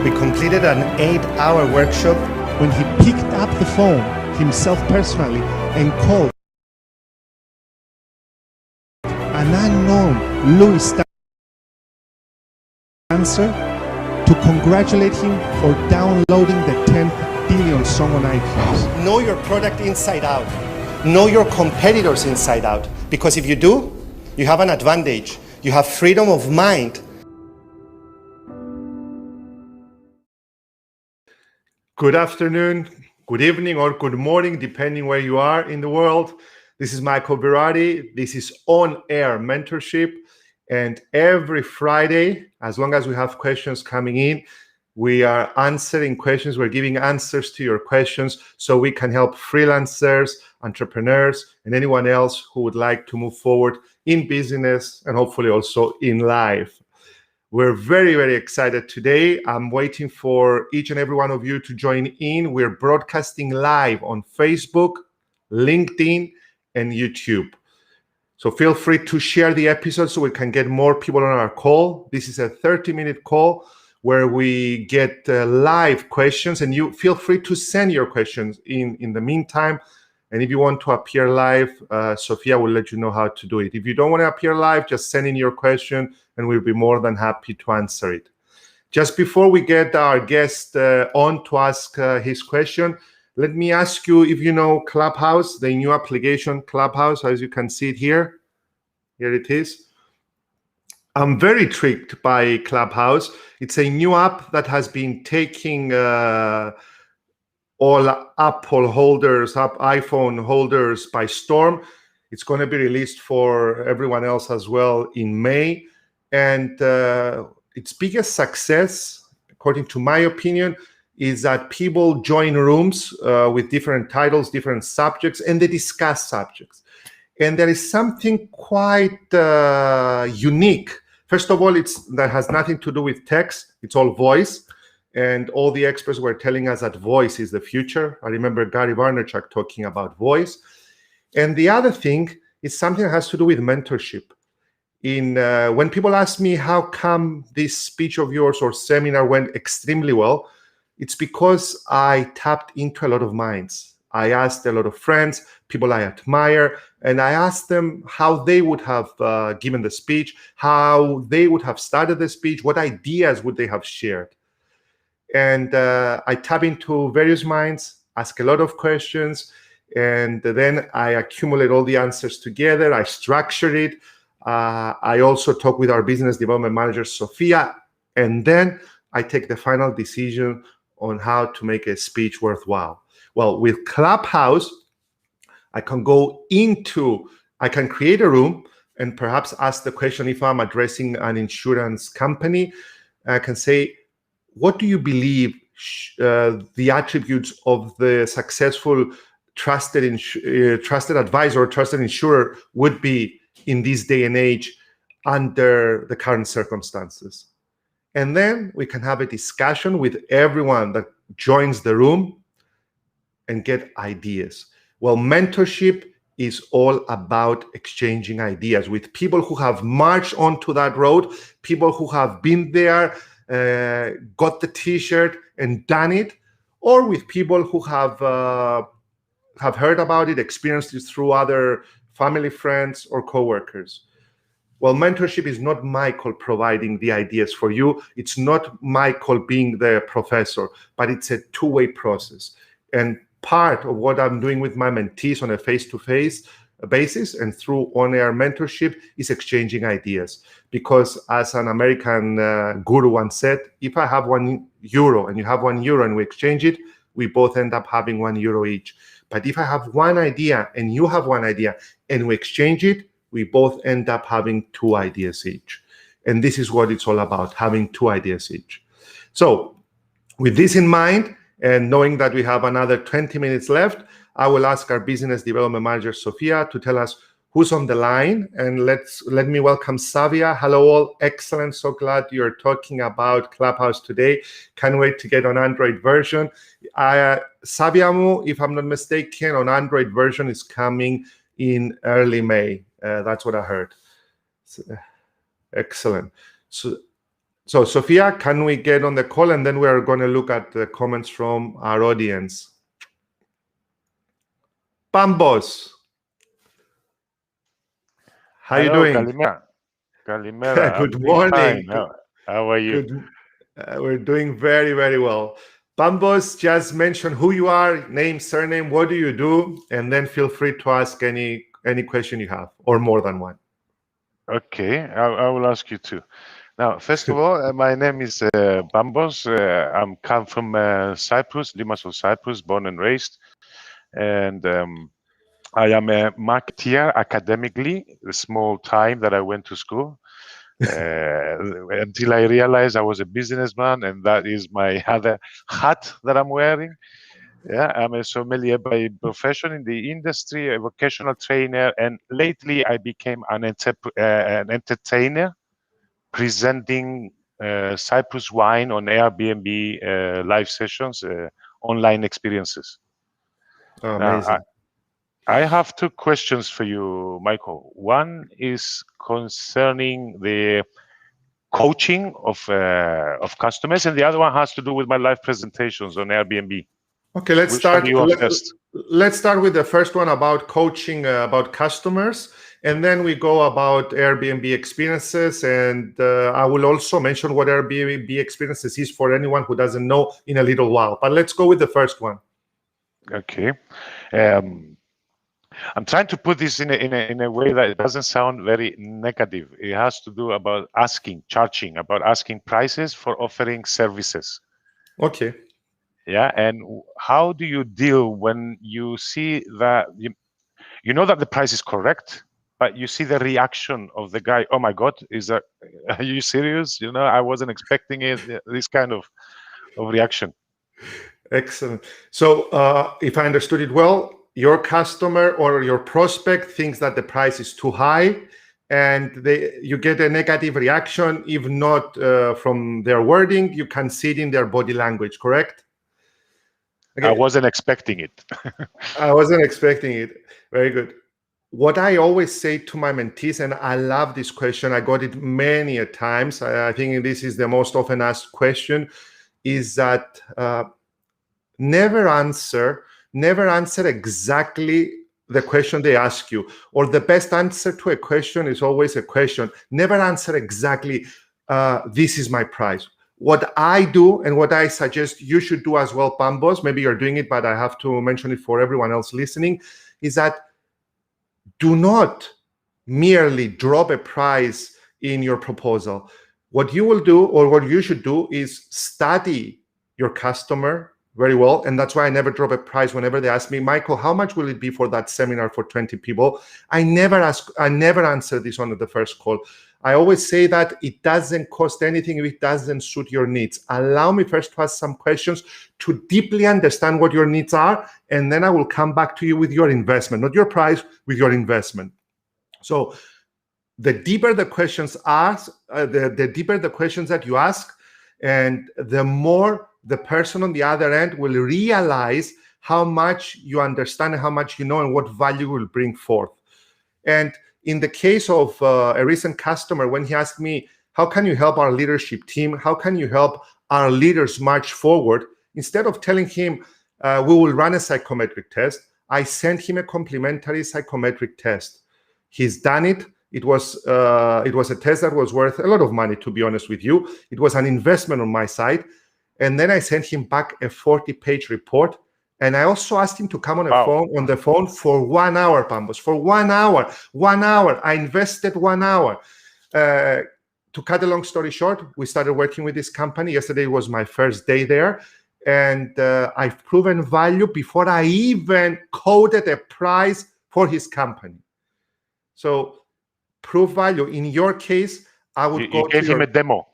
We completed an 8-hour workshop when he picked up the phone himself personally and called an unknown Louis dancer to congratulate him for downloading the 10 billion song on iTunes. Know your product inside out. Know your competitors inside out. Because if you do, you have an advantage. You have freedom of mind. Good afternoon, good evening, or good morning, depending where you are in the world. This is Michael Berardi. This is On Air Mentorship. And every Friday, as long as we have questions coming in, we are answering questions. We're giving answers to your questions so we can help freelancers, entrepreneurs, and anyone else who would like to move forward in business and hopefully also in life. We're very, very excited today. I'm waiting for each and every one of you to join in. We're broadcasting live on Facebook, LinkedIn, and YouTube. So feel free to share the episode so we can get more people on our call. This is a 30-minute call where we get live questions, and you feel free to send your questions in the meantime. And if you want to appear live, Sophia will let you know how to do it. If you don't want to appear live, just send in your question and we'll be more than happy to answer it. Just before we get our guest on to ask his question, let me ask you if you know Clubhouse, the new application Clubhouse, as you can see it here. Here it is. I'm very intrigued by Clubhouse. It's a new app that has been taking all Apple holders, iPhone holders by storm. It's going to be released for everyone else as well in May. And its biggest success, according to my opinion, is that people join rooms with different titles, different subjects, and they discuss subjects. And there is something quite unique. First of all, that has nothing to do with text. It's all voice. And all the experts were telling us that voice is the future. I remember Gary Vaynerchuk talking about voice. And the other thing is something that has to do with mentorship. When people ask me how come this speech of yours or seminar went extremely well, it's because I tapped into a lot of minds. I asked a lot of friends, people I admire, and I asked them how they would have given the speech, how they would have started the speech, what ideas would they have shared. And I tap into various minds, ask a lot of questions, and then I accumulate all the answers together. I structure it. I also talk with our business development manager, Sophia, and then I take the final decision on how to make a speech worthwhile. Well, with Clubhouse, I can create a room and perhaps ask the question if I'm addressing an insurance company. I can say, what do you believe the attributes of the successful trusted advisor or trusted insurer would be in this day and age under the current circumstances? And then we can have a discussion with everyone that joins the room and get ideas. Well, mentorship is all about exchanging ideas with people who have marched onto that road, people who have been there, got the t-shirt and done it, or with people who have heard about it, experienced it through other family, friends, or coworkers. Well, mentorship is not Michael providing the ideas for you. It's not Michael being the professor, but it's a two-way process. And part of what I'm doing with my mentees on a face-to-face basis and through on-air mentorship is exchanging ideas. Because as an American guru once said, if I have €1 and you have €1 and we exchange it, we both end up having €1 each. But if I have one idea and you have one idea and we exchange it, we both end up having 2 ideas each. And this is what it's all about, having 2 ideas each. So with this in mind, and knowing that we have another 20 minutes left, I will ask our business development manager, Sophia, to tell us who's on the line. And let me welcome Savia. Hello all, excellent. So glad you're talking about Clubhouse today. Can't wait to get on Android version. Saviamu, if I'm not mistaken, on Android version is coming in early May. That's what I heard. Excellent. So So, Sophia, can we get on the call, and then we are going to look at the comments from our audience. Pambos, how are you Hello, doing? Kalimera. Kalimera. I'm Good doing morning. fine. How are you? Good. We're doing very, very well. Pambos, just mention who you are, name, surname, what do you do, and then feel free to ask any question you have, or more than one. Okay, I will ask you too. Now, first of all, my name is Bambos. I'm come from Cyprus, Limassol, Cyprus, born and raised, and I am a marketeer academically. The small time that I went to school, until I realized I was a businessman, and that is my other hat that I'm wearing. Yeah, I'm a sommelier by profession in the industry, a vocational trainer, and lately I became an entertainer, presenting Cyprus wine on Airbnb live sessions, online experiences. Oh, amazing. Now, I have two questions for you, Michael. One is concerning the coaching of customers, and the other one has to do with my live presentations on Airbnb. Okay, let's Which one start. do you want first? Let's start with the first one about coaching about customers, and then we go about Airbnb experiences. And I will also mention what Airbnb experiences is for anyone who doesn't know in a little while. But let's go with the first one. Okay. I'm trying to put this in a way that it doesn't sound very negative. It has to do about charging, about asking prices for offering services. Okay. Yeah, and how do you deal when you see that you know that the price is correct, but you see the reaction of the guy? Oh my God, are you serious? You know, I wasn't expecting it. This kind of reaction. Excellent. So if I understood it well, your customer or your prospect thinks that the price is too high, and you get a negative reaction. If not from their wording, you can see it in their body language, correct? Okay. I wasn't expecting it. I wasn't expecting it. Very good. What I always say to my mentees, and I love this question, I got it many a times, I think this is the most often asked question, is that never answer exactly the question they ask you, or the best answer to a question is always a question. Never answer exactly, this is my price. What I do, and what I suggest you should do as well, Pambos, maybe you're doing it, but I have to mention it for everyone else listening, is that do not merely drop a price in your proposal. What you will do, or what you should do, is study your customer very well. And that's why I never drop a price whenever they ask me, Michael, how much will it be for that seminar for 20 people? I never answer this on the first call. I always say that it doesn't cost anything if it doesn't suit your needs. Allow me first to ask some questions to deeply understand what your needs are, and then I will come back to you with your investment, not your price, with your investment. So the deeper the questions the deeper the questions that you ask, and the more the person on the other end will realize how much you understand, how much you know, and what value will bring forth. And in the case of a recent customer, when he asked me, how can you help our leadership team? How can you help our leaders march forward? Instead of telling him, we will run a psychometric test, I sent him a complimentary psychometric test. He's done it. It was a test that was worth a lot of money, to be honest with you. It was an investment on my side. And then I sent him back a 40-page report. And I also asked him to come on the phone for 1 hour, Pambos, for 1 hour. 1 hour. I invested 1 hour. To cut a long story short, we started working with this company. Yesterday was my first day there. And I've proven value before I even quoted a price for his company. So prove value. In your case, I would You gave him a demo.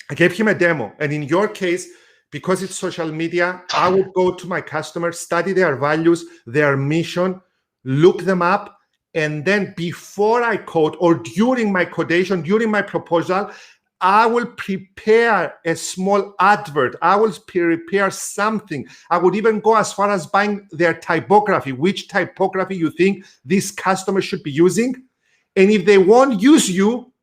I gave him a demo. And in your case, because it's social media, I would go to my customers, study their values, their mission, look them up, and then before I quote, or during my quotation, during my proposal, I will prepare a small advert. I will prepare something. I would even go as far as buying their typography, which typography you think this customer should be using. And if they won't use you,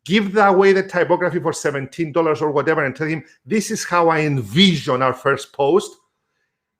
give away the typography for $17 or whatever and tell him, this is how I envision our first post.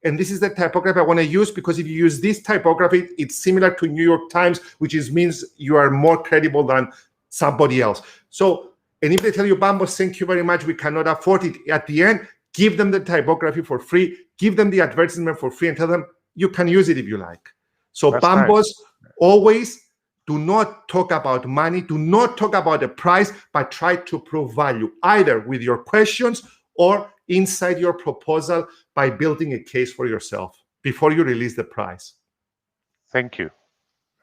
And this is the typography I want to use, because if you use this typography, it's similar to New York Times, which means you are more credible than somebody else. So, and if they tell you, Bambos, thank you very much, we cannot afford it, at the end, give them the typography for free, give them the advertisement for free, and tell them you can use it if you like. So That's Bambos, nice. always do not talk about money, do not talk about the price, but try to prove value, either with your questions or inside your proposal by building a case for yourself before you release the price. Thank you.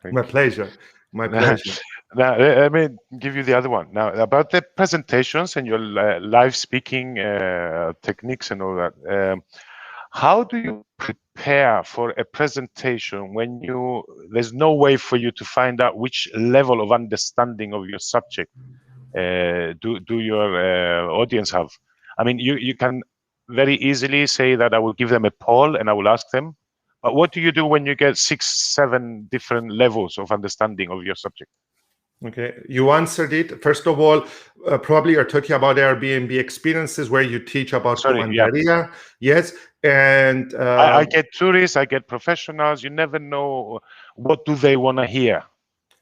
My pleasure. My pleasure. Now, let me give you the other one. Now, about the presentations and your live speaking techniques and all that. How do you prepare for a presentation when there's no way for you to find out which level of understanding of your subject do your audience have? I mean, you can very easily say that I will give them a poll and I will ask them. But what do you do when you get 6, 7 different levels of understanding of your subject? Okay, you answered it. First of all, probably you're talking about Airbnb experiences where you teach about Comandaria. Yes, and I get tourists, I get professionals. You never know what do they want to hear.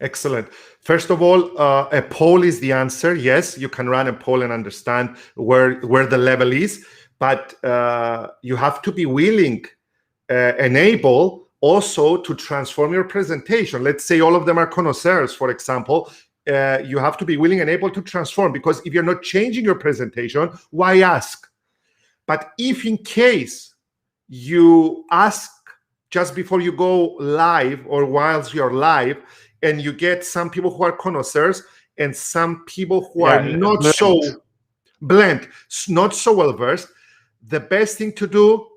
Excellent. First of all, a poll is the answer. Yes, you can run a poll and understand where the level is, but you have to be willing and able also to transform your presentation. Let's say all of them are connoisseurs, for example. You have to be willing and able to transform, because if you're not changing your presentation, why ask? But if in case you ask just before you go live or whilst you're live, and you get some people who are connoisseurs and some people who are not so blend, not so well versed, the best thing to do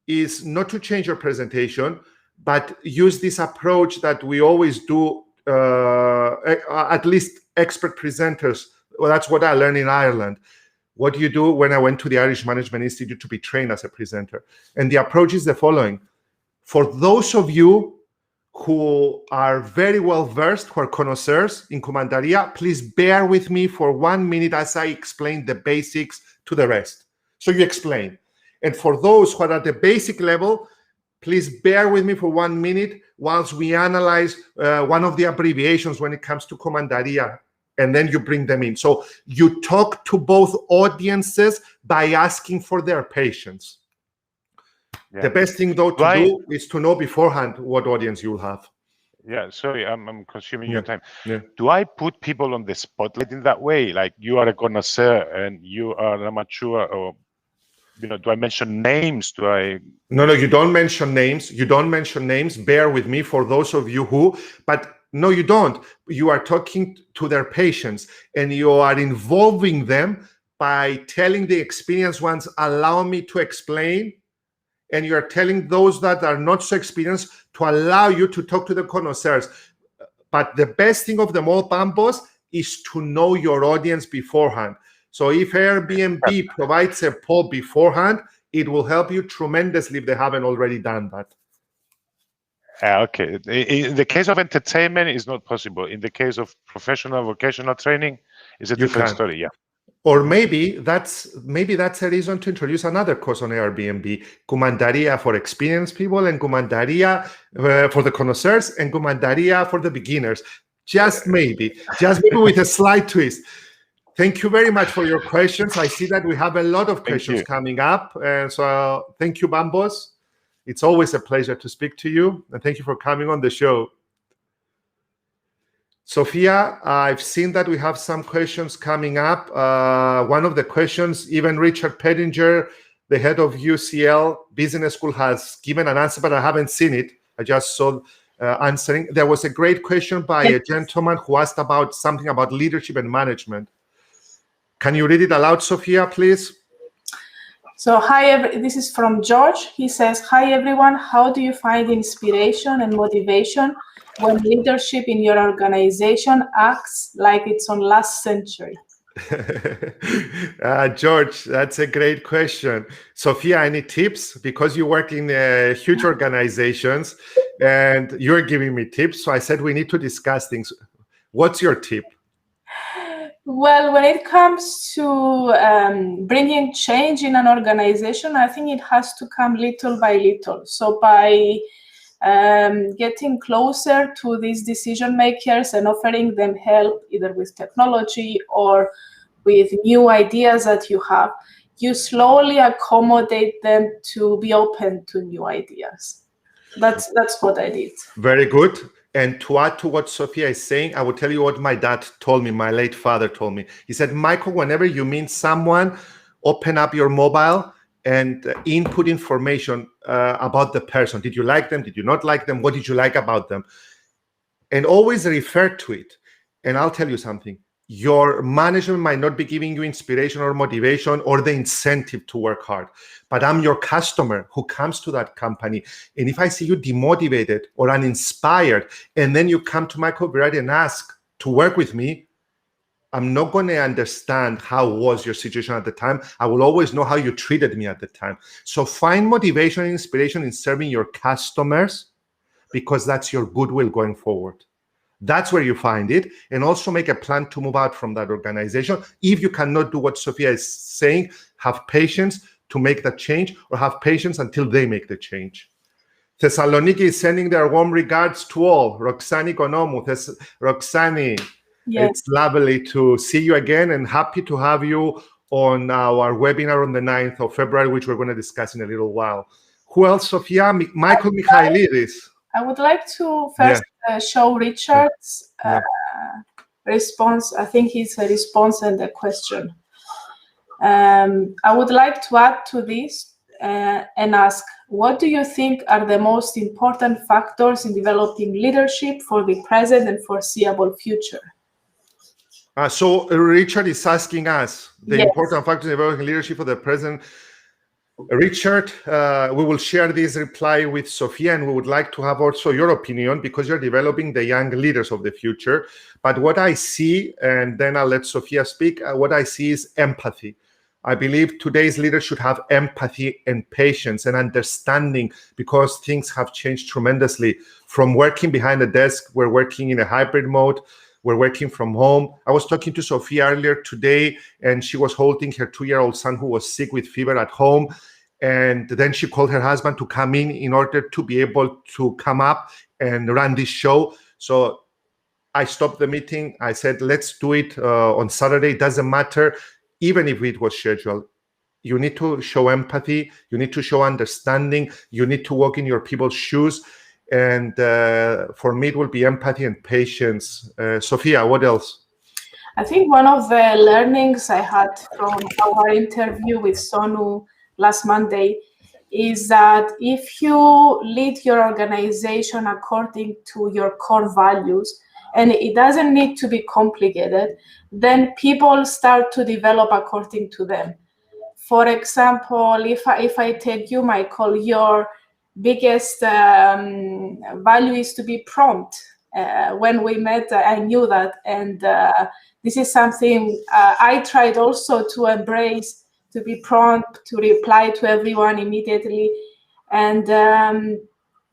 is not to change your presentation, but use this approach that we always do, at least expert presenters. Well, that's what I learned in Ireland. What do you do when I went to the Irish Management Institute to be trained as a presenter? And the approach is the following. For those of you who are very well versed, who are connoisseurs in Comandaria, please bear with me for 1 minute as I explain the basics to the rest. So you explain. And for those who are at the basic level, please bear with me for 1 minute whilst we analyze one of the abbreviations when it comes to Comandaria, and then you bring them in. So you talk to both audiences by asking for their patience. The best thing, though, to do is to know beforehand what audience you'll have. Yeah, sorry, I'm consuming your time. Do I put people on the spotlight in that way? Like, you are a connoisseur and you are an amateur, or, do I mention names? Do I? No, you don't mention names. You don't mention names. Bear with me for those of you who, but no, you don't. You are talking to their patients and you are involving them by telling the experienced ones, allow me to explain. And you are telling those that are not so experienced to allow you to talk to the connoisseurs. But the best thing of them all, Bambos, is to know your audience beforehand. So if Airbnb provides a poll beforehand, it will help you tremendously if they haven't already done that. Okay. In the case of entertainment, it's not possible. In the case of professional vocational training, it's a different story. Yeah. Or maybe that's a reason to introduce another course on Airbnb, Comandaria for experienced people and Comandaria for the connoisseurs and Comandaria for the beginners. Just maybe with a slight twist. Thank you very much for your questions. I see that we have a lot of questions coming up. So thank you, Bambos. It's always a pleasure to speak to you. And thank you for coming on the show. Sophia, I've seen that we have some questions coming up. One of the questions, even Richard Pettinger, the head of UCL Business School, has given an answer, but I haven't seen it. I just saw answering. There was a great question by a gentleman who asked about something about leadership and management. Can you read it aloud, Sophia, please? So, hi, this is from George. He says, hi, everyone. How do you find inspiration and motivation when leadership in your organization acts like it's on last century? George, that's a great question. Sophia, any tips? Because you work in huge organizations and you're giving me tips. So I said we need to discuss things. What's your tip? Well, when it comes to bringing change in an organization, I think it has to come little by little. So by getting closer to these decision makers and offering them help either with technology or with new ideas that you have, you slowly accommodate them to be open to new ideas. That's what I did. Very good. And to add to what Sophia is saying, I will tell you what my dad told me, my late father told me. He said, Michael, whenever you meet someone, open up your mobile and input information about the person. Did you like them? Did you not like them? What did you like about them? And always refer to it. And I'll tell you something. Your management might not be giving you inspiration or motivation or the incentive to work hard, but I'm your customer who comes to that company. And if I see you demotivated or uninspired, and then you come to Michael Virati and ask to work with me, I'm not going to understand how was your situation at the time. I will always know how you treated me at the time. So find motivation and inspiration in serving your customers, because that's your goodwill going forward. That's where you find it. And also make a plan to move out from that organization. If you cannot do what Sophia is saying, have patience to make that change, or have patience until they make the change. Thessaloniki is sending their warm regards to all. Roxani Konomou. Roxani, Yes. It's lovely to see you again, and happy to have you on our webinar on the 9th of February, which we're going to discuss in a little while. Who else, Sophia? Michael Michailidis. I would like to first show Richard's response. I think it's a response and a question. I would like to add to this and ask, what do you think are the most important factors in developing leadership for the present and foreseeable future? So Richard is asking us the important factors in developing leadership for the present. Richard, we will share this reply with Sophia, and we would like to have also your opinion, because you're developing the young leaders of the future. But what I see, and then I'll let Sophia speak, what I see is empathy. I believe today's leaders should have empathy and patience and understanding, because things have changed tremendously. From working behind a desk, we're working in a hybrid mode. We're working from home. I was talking to Sophia earlier today, and she was holding her 2-year-old son who was sick with fever at home. And then she called her husband to come in order to be able to come up and run this show. So I stopped the meeting. I said, let's do it on Saturday. It doesn't matter, even if it was scheduled. You need to show empathy. You need to show understanding. You need to walk in your people's shoes. And for me, it will be empathy and patience. Sophia, what else? I think one of the learnings I had from our interview with Sonu last Monday is that if you lead your organization according to your core values, and it doesn't need to be complicated, then people start to develop according to them. For example, if I take you, Michael, your biggest value is to be prompt. When we met, I knew that, and this is something I tried also to embrace, to be prompt, to reply to everyone immediately, and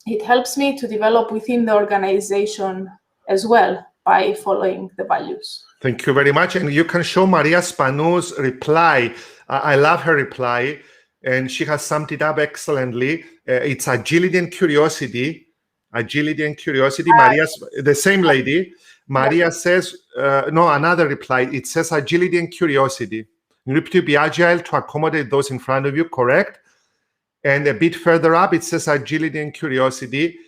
it helps me to develop within the organization as well by following the values. Thank you very much. And you can show Maria Spanu's reply. I love her reply, and she has summed it up excellently. It's agility and curiosity. Agility and curiosity. Maria's the same lady. Maria says, no, another reply. It says agility and curiosity. You need to be agile to accommodate those in front of you, correct? And a bit further up, it says agility and curiosity.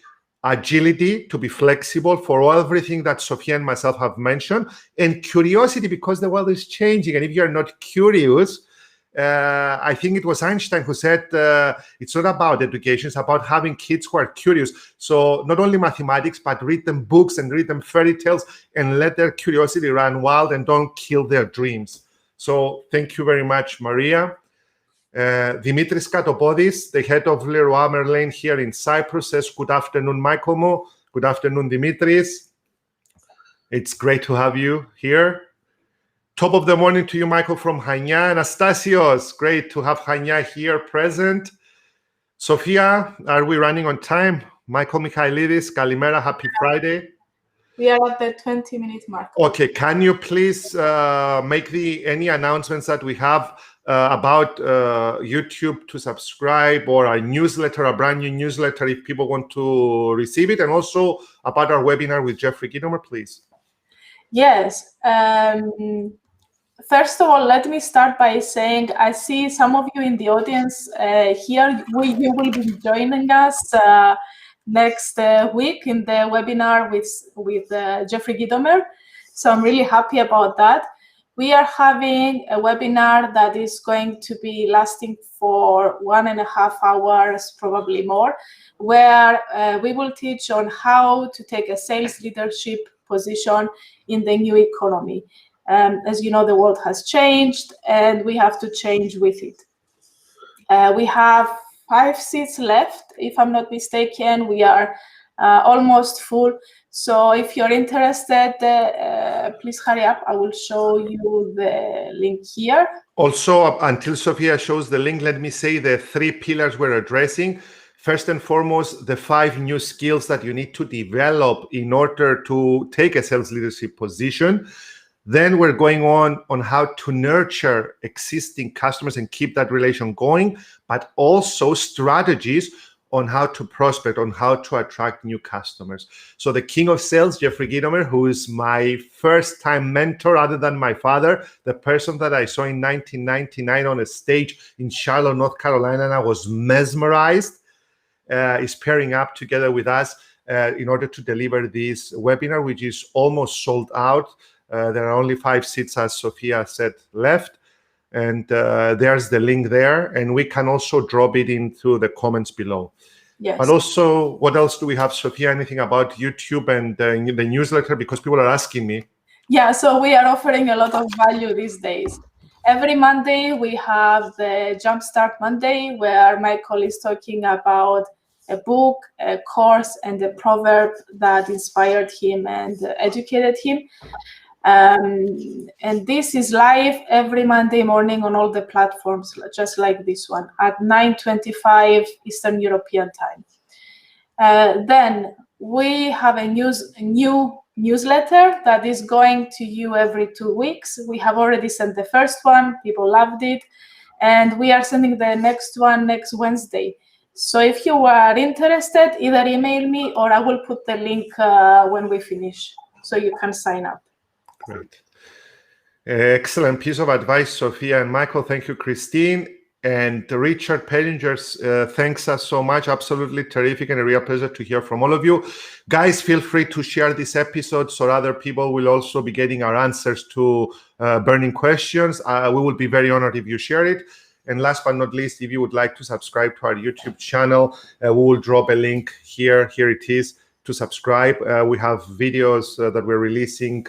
Agility to be flexible for everything that Sophia and myself have mentioned, and curiosity because the world is changing. And if you're not curious, I think it was Einstein who said it's not about education, it's about having kids who are curious. So not only mathematics, but read them books and read them fairy tales and let their curiosity run wild and don't kill their dreams. So thank you very much, Maria. Dimitris Katopodis, the head of Leroy Merlin here in Cyprus, says, good afternoon, Michael Mo. Good afternoon, Dimitris. It's great to have you here. Top of the morning to you, Michael, from Hania. Anastasios, great to have Hania here present. Sophia, are we running on time? Michael Michailidis, Kalimera, happy Friday. We are at the 20-minute mark. Okay, can you please make any announcements that we have about YouTube to subscribe, or a newsletter, a brand new newsletter if people want to receive it, and also about our webinar with Jeffrey Gitomer, please? Yes. First of all, let me start by saying I see some of you in the audience here. You will be joining us next week in the webinar with Jeffrey Gitomer. So I'm really happy about that. We are having a webinar that is going to be lasting for 1.5 hours, probably more, where we will teach on how to take a sales leadership position in the new economy. As you know, the world has changed and we have to change with it. We have 5 seats left, if I'm not mistaken. We are almost full. So if you're interested, please hurry up. I will show you the link here. Also, until Sophia shows the link, let me say the 3 pillars we're addressing. First and foremost, the 5 new skills that you need to develop in order to take a sales leadership position. Then we're going on how to nurture existing customers and keep that relation going, but also strategies on how to prospect, on how to attract new customers. So the king of sales, Jeffrey Gitomer, who is my first-time mentor other than my father, the person that I saw in 1999 on a stage in Charlotte, North Carolina, and I was mesmerized, is pairing up together with us in order to deliver this webinar, which is almost sold out. There are only 5 seats, as Sophia said, left. And there's the link there. And we can also drop it into the comments below. Yes. But also, what else do we have, Sophia? Anything about YouTube and the newsletter? Because people are asking me. Yeah, so we are offering a lot of value these days. Every Monday, we have the Jumpstart Monday, where Michael is talking about a book, a course, and a proverb that inspired him and educated him. And this is live every Monday morning on all the platforms, just like this one, at 9:25 Eastern European time. Then we have a new newsletter that is going to you every 2 weeks. We have already sent the first one. People loved it. And we are sending the next one next Wednesday. So if you are interested, either email me or I will put the link when we finish so you can sign up. Great. Excellent piece of advice, Sophia and Michael. Thank you, Christine. And Richard Pellingers, thanks us so much. Absolutely terrific and a real pleasure to hear from all of you. Guys, feel free to share this episode so other people will also be getting our answers to burning questions. We will be very honored if you share it. And last but not least, if you would like to subscribe to our YouTube channel, we will drop a link here. Here it is. To subscribe. We have videos that we're releasing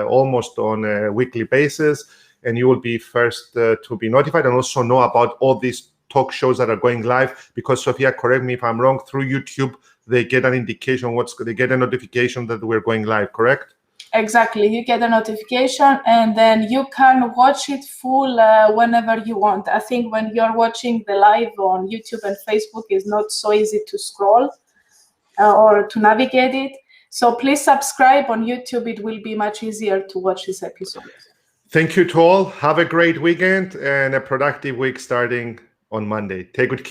almost on a weekly basis, and you will be first to be notified and also know about all these talk shows that are going live. Because Sophia, correct me if I'm wrong, through YouTube they get an indication they get a notification that we're going live, correct? Exactly, you get a notification and then you can watch it full whenever you want. I think when you're watching the live on YouTube and Facebook, it's not so easy to scroll or to navigate it. So please subscribe on YouTube. It will be much easier to watch this episode. Thank you to all. Have a great weekend and a productive week starting on Monday. Take good care.